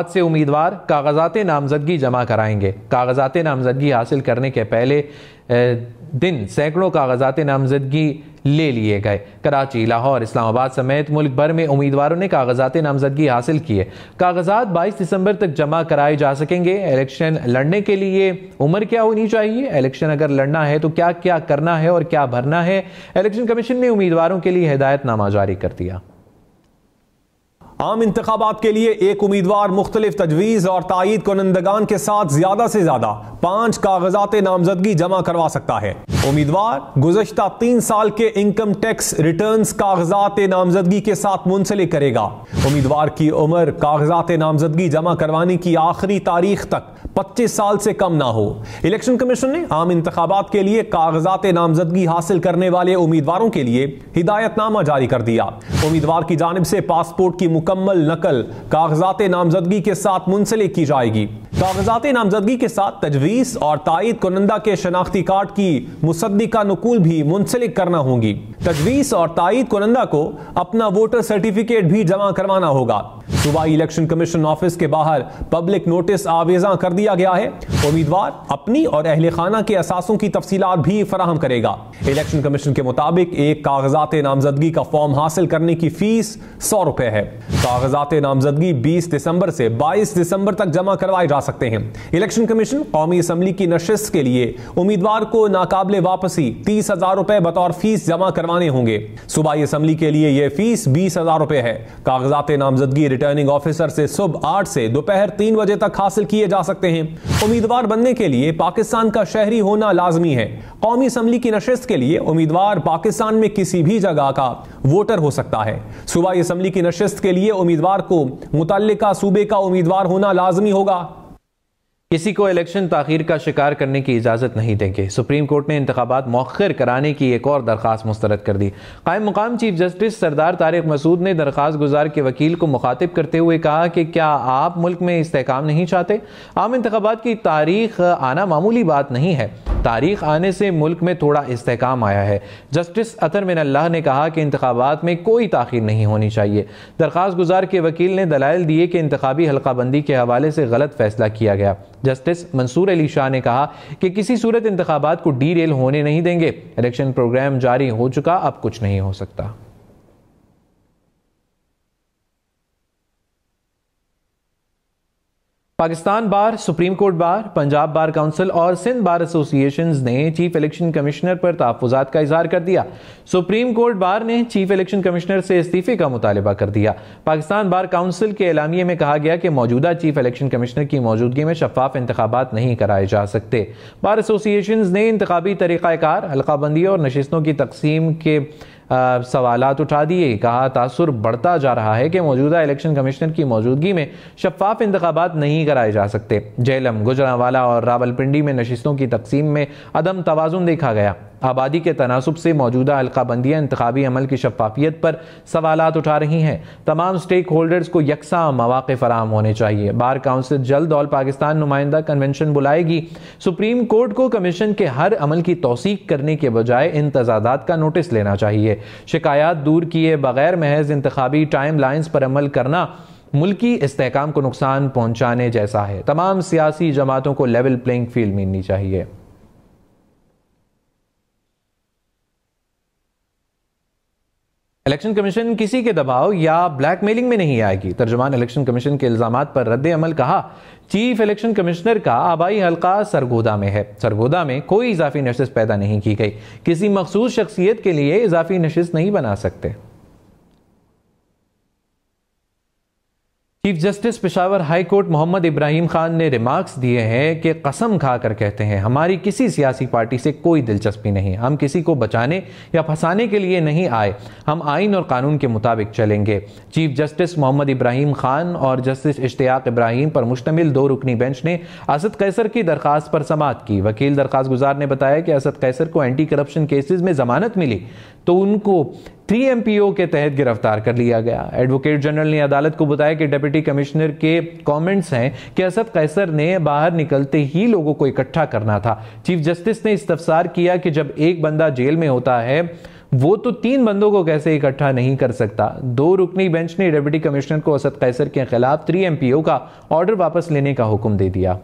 आज से उम्मीदवार कागजात नामजदगी जमा कराएंगे। कागजात नामजदगी हासिल करने के पहले दिन सैकड़ों कागजात नामजदगी ले लिए गए। कराची, लाहौर, इस्लामाबाद समेत मुल्क भर में उम्मीदवारों ने कागजात नामजदगी हासिल किए। कागजात 22 दिसंबर तक जमा कराए जा सकेंगे। इलेक्शन लड़ने के लिए उम्र क्या होनी चाहिए? इलेक्शन अगर लड़ना है तो क्या क्या करना है और क्या भरना है? इलेक्शन कमीशन ने उम्मीदवारों के लिए हिदायतनामा जारी कर दिया। आम इंतखाबात के लिए एक उम्मीदवार मुख्तलिफ तजवीज़ और तायीद कुनंदगान के साथ ज्यादा से ज्यादा 5 कागजात नामजदगी जमा करवा सकता है। उम्मीदवार गुज़श्ता 3 साल के इनकम टैक्स रिटर्न्स कागजात नामजदगी के साथ मुंसलिक करेगा। उम्मीदवार की उम्र कागजात नामजदगी जमा करवाने की आखिरी तारीख तक 25 साल से कम ना हो। इलेक्शन कमीशन ने आम इंतखाबात के लिए कागजात नामजदगी हासिल करने वाले उम्मीदवारों के लिए हिदायतनामा जारी कर दिया। उम्मीदवार की जानिब से पासपोर्ट की मुकम्मल नकल कागजात नामजदगी के साथ मुंसलिक की जाएगी। कागजात नामजदगी के साथ तजवीज़ और तायीद कुनंदा के शनाख्ती कार्ड की मुसद्दिका नकुल भी मुंसलिक करना होगी। तजवीज़ और तायीद कुनंदा को अपना वोटर सर्टिफिकेट भी जमा करवाना होगा। सूबाई इलेक्शन कमीशन ऑफिस के बाहर पब्लिक नोटिस आवेजा कर दिया गया है। उम्मीदवार अपनी और अहले खाना के असासों की तफसीलात भी फराहम करेगा। इलेक्शन कमीशन के मुताबिक एक कागजात नामजदगी का फॉर्म हासिल करने की फीस 100 रुपए है। कागजात नामजदगी 20 दिसंबर से 22 दिसंबर तक जमा करवाए जा सकते हैं। इलेक्शन कमीशन कौमी असम्बली की नशिस्त के लिए उम्मीदवार को नाकाबिले वापसी 30,000 रुपए बतौर फीस जमा करवाने होंगे। सूबाई असम्बली के लिए यह फीस 20,000 रुपए है। कागजात नामजदगी रिटर्निंग ऑफिसर से सुबह 8 से दोपहर 3 बजे तक हासिल किए जा सकते हैं। उम्मीदवार बनने के लिए पाकिस्तान का शहरी होना लाजमी है। कौमी असम्बली की नशिस्त के लिए उम्मीदवार पाकिस्तान में किसी भी जगह का वोटर हो सकता है। सूबाई असम्बली की नशिस्त के लिए उम्मीदवार को मुतल्लिका सूबे का उम्मीदवार होना लाजमी होगा। किसी को इलेक्शन ताखीर का शिकार करने की इजाज़त नहीं देंगे। सुप्रीम कोर्ट ने इंतखाबात मौखर कराने की एक और दरख्वास्त मुस्तरद कर दी। कायम मुकाम चीफ जस्टिस सरदार तारिक मसूद ने दरख्वास्त गुजार के वकील को मुखातिब करते हुए कहा कि क्या आप मुल्क में इस्तेहकाम नहीं चाहते? आम इंतखाबात की तारीख आना मामूली बात नहीं है। तारीख आने से मुल्क में थोड़ा इस्तेहकाम आया है। जस्टिस अतर मिनल्लाह ने कहा कि इंतखाबात में कोई ताखीर नहीं होनी चाहिए। दरख्वास्त गुजार के वकील ने दलाइल दिए कि इंतखाबी हल्काबंदी के हवाले से गलत फैसला किया गया। जस्टिस मंसूर अली शाह ने कहा कि किसी सूरत इंतखाबात को डीरेल होने नहीं देंगे। इलेक्शन प्रोग्राम जारी हो चुका, अब कुछ नहीं हो सकता। पाकिस्तान बार, supreme court bar, Punjab bar council और सिंध बार एसोसिएशन ने चीफ इलेक्शन कमिश्नर पर तहफ़्फ़ुज़ात का इजहार कर दिया। सुप्रीम कोर्ट बार ने चीफ इलेक्शन कमिश्नर से इस्तीफे का मुतालिबा कर दिया। पाकिस्तान बार काउंसिल के एलामिये में कहा गया कि मौजूदा चीफ इलेक्शन कमिश्नर की मौजूदगी में शफाफ इंतखाबात नहीं कराए जा सकते। बार एसोसिएशन ने इंतखाबी तरीक़ाकार, हल्काबंदी और नशिस्तों की तकसीम के सवालात उठा दिए। कहा तासुर बढ़ता जा रहा है कि मौजूदा इलेक्शन कमिश्नर की मौजूदगी में शफाफ इंतखाबात नहीं कराए जा सकते। जेहलम, गुजरांवाला और रावलपिंडी में नशिस्तों की तकसीम में अदम तवाज़ुन देखा गया। आबादी के तनासुब से मौजूदा हल्काबंदियाँ इंतखाबी अमल की शफाफियत पर सवालात उठा रही हैं। तमाम स्टेक होल्डर्स को यकसा मौक़े फराहम होने चाहिए। बार काउंसिल जल्द ऑल पाकिस्तान नुमाइंदा कन्वेंशन बुलाएगी। सुप्रीम कोर्ट को कमीशन के हर अमल की तौसीक करने के बजाय इन तजादात का नोटिस लेना चाहिए। शिकायत दूर किए बगैर महज इंतखाबी टाइम लाइन्स पर अमल करना मुल्की इस्तेहकाम को नुकसान पहुंचाने जैसा है। तमाम सियासी जमातों को लेवल प्लेइंग फील्ड मिलनी चाहिए। इलेक्शन कमीशन किसी के दबाव या ब्लैकमेलिंग में नहीं आएगी। तर्जुमान इलेक्शन कमीशन के इल्जामात पर रद्द अमल कहा, चीफ इलेक्शन कमिश्नर का आबाई हल्का सरगोदा में है। सरगोदा में कोई इजाफी नशिस्त पैदा नहीं की गई। किसी मखसूस शख्सियत के लिए इजाफी नशिस्त नहीं बना सकते। Chief justice Peshawar high court Mohammad Ibrahim Khan ने रिमार्क्स दिए हैं कि कसम खाकर कहते हैं हमारी किसी सियासी पार्टी से कोई दिलचस्पी नहीं। हम किसी को बचाने या फंसाने के लिए नहीं आए। हम आइन और कानून के मुताबिक चलेंगे। चीफ जस्टिस मोहम्मद इब्राहिम खान और जस्टिस इश्तियाक इब्राहिम पर मुश्तमिल 2 रुकनी बेंच ने असद कैसर की दरखास्त पर समाअत की। वकील दरखास्त गुजार ने बताया कि असद कैसर को एंटी करप्शन केसेस में जमानत मिली तो उनको 3MPO के तहत गिरफ्तार कर लिया गया। एडवोकेट जनरल ने अदालत को बताया कि डिप्टी कमिश्नर के कमेंट्स हैं कि असद कैसर ने बाहर निकलते ही लोगों को इकट्ठा करना था। चीफ जस्टिस ने इस्तफसार किया कि जब एक बंदा जेल में होता है वो तो 3 बंदों को कैसे इकट्ठा नहीं कर सकता। 2 रुकनी बेंच ने डिप्टी कमिश्नर को असद कैसर के खिलाफ 3 MPO का ऑर्डर वापस लेने का हुक्म दे दिया।